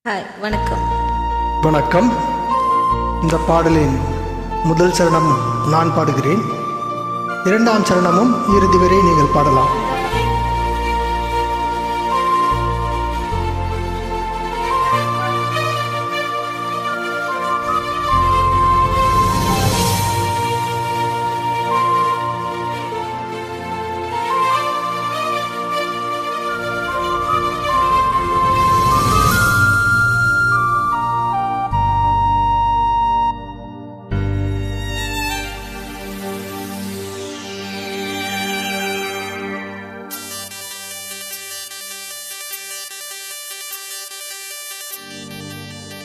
Hi, வணக்கம். வணக்கம். இந்த பாடலின் முதல் சரணம் நான் பாடுகிறேன். இரண்டாம் சரணமும் இறுதி வரை நீங்கள் பாடலாம்.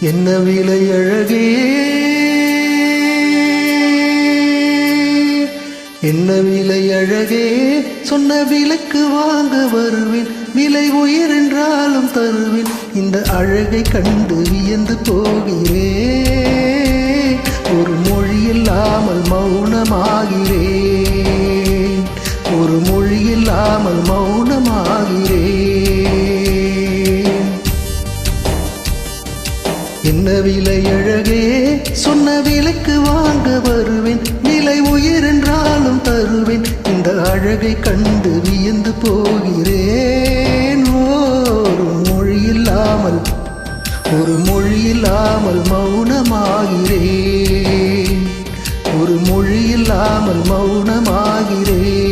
என்ன விலை அழகே, என்ன விலை அழகே, சொன்ன விலைக்கு வாங்க வருவேன், விலை உயரென்றாலும் தருவேன், இந்த அழகை கண்டு வியந்து போகிறேன், ஒரு மொழி இல்லாமல் மௌனமாகிறேன், ஒரு மொழி இல்லாமல் மௌனமாகிறேன். என்ன விலை அழகே, சொன்ன விலைக்கு வாங்க வருவேன், விலை உயரென்றாலும் தருவேன், இந்த அழகை கண்டு வியந்து போகிறேன், ஒரு மொழி இல்லாமல் மௌனமாகிறேன், ஒரு மொழி இல்லாமல் மௌனமாகிறேன்.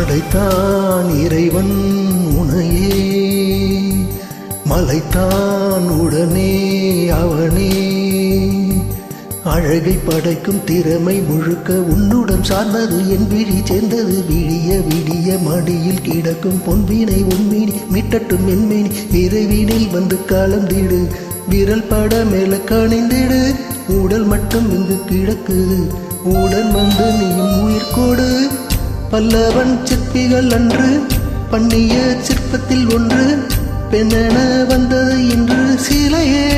படைத்தான் இறைவன் உனையே, மலைத்தான் உடனே அவனே, அழகை படைக்கும் திறமை முழுக்க உன்னுடன் சார்ந்தது, என் விழி சேர்ந்தது, விழிய விடிய மடியில் கிடக்கும் பொன்வினை உன்மீனி மீட்டட்டும் என்மேனி, விரைவினில் வந்து கலந்திடு, விரல் பட மேல கணிந்திடு, உடல் மட்டும் இங்கு கிடக்குது, உடன் வந்து நீயும் உயிர் கொடு, பல்லவன் சிற்பிகள் அன்று பண்ணிய சிற்பத்தில் ஒன்று, பெண்ணென வந்தது இன்று சிலையே,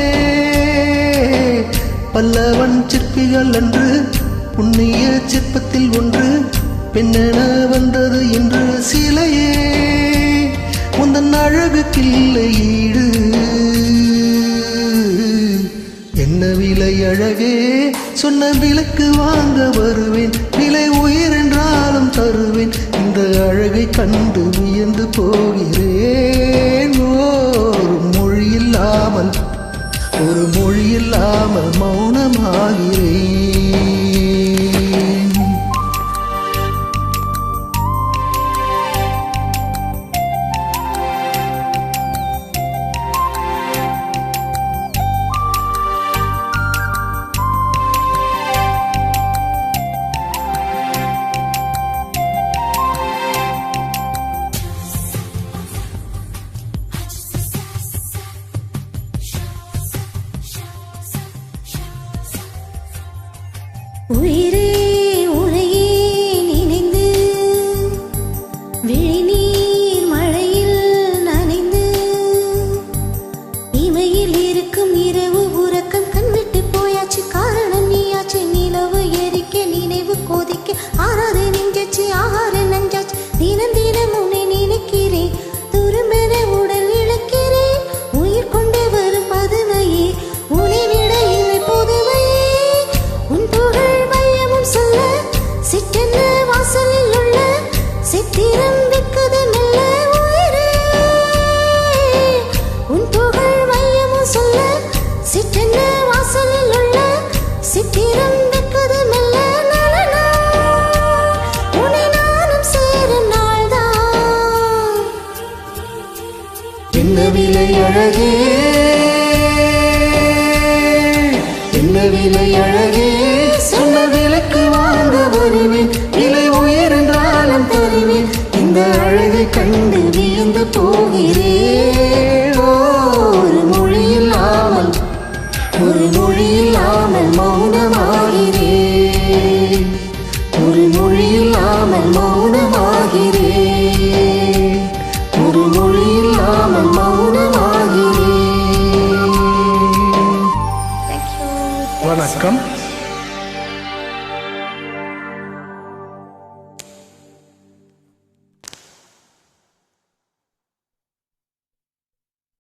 பல்லவன் சிற்பிகள் அன்று புண்ணிய சிற்பத்தில் ஒன்று, பெண்ணென வந்தது இன்று சிலையே, உந்தன் அழகுக்கில்லை ஈடு, என்ன விலை அழகே, சொன்ன விலைக்கு வாங்க வருவேன், விலை உயரென்றாலும் தருவேன், இந்த அழகை கண்டு வியந்து போகிறேன், ஒரு மொழி இல்லாமல் மௌனமாகிறேன். உயிரே உனையே நினைந்து, விழிநீர் மழையில் நனைந்து, இமையில் இருக்கும் இரவு உறக்கம் கண்விட்டு போயாச்சு, காரணம் நீயாச்சு, நிலவு எரிக்க நினைவு கொதிக்க, ஆறாறு நெஞ்சாச்சு ஆகார நஞ்சாச்சு, தினம் தினம் உன்னை நினைக்கிறேன், துரும்பென உடல் இழக்கிறேன், உயிர் கொண்டு வரும் பதுமையே, உன்னை விட இல்லை புதுமையே, உன் புகழ் மையம் அழகே என்ன விலை அழகே சொன்ன விலைக்கு வாங்க வருவேன் விலை உயர் என்றாலும் தருவேன் இந்த அழகை கண்டு வியந்து போகிறேன் ஒரு மொழி இல்லாமல் மௌனமாகிறேன் ஒரு மொழி இல்லாமல் மௌனமாகிறேன் ஒரு மொழி இல்லாமல் மௌனமாகிறேன் Thank you. வணக்கம்.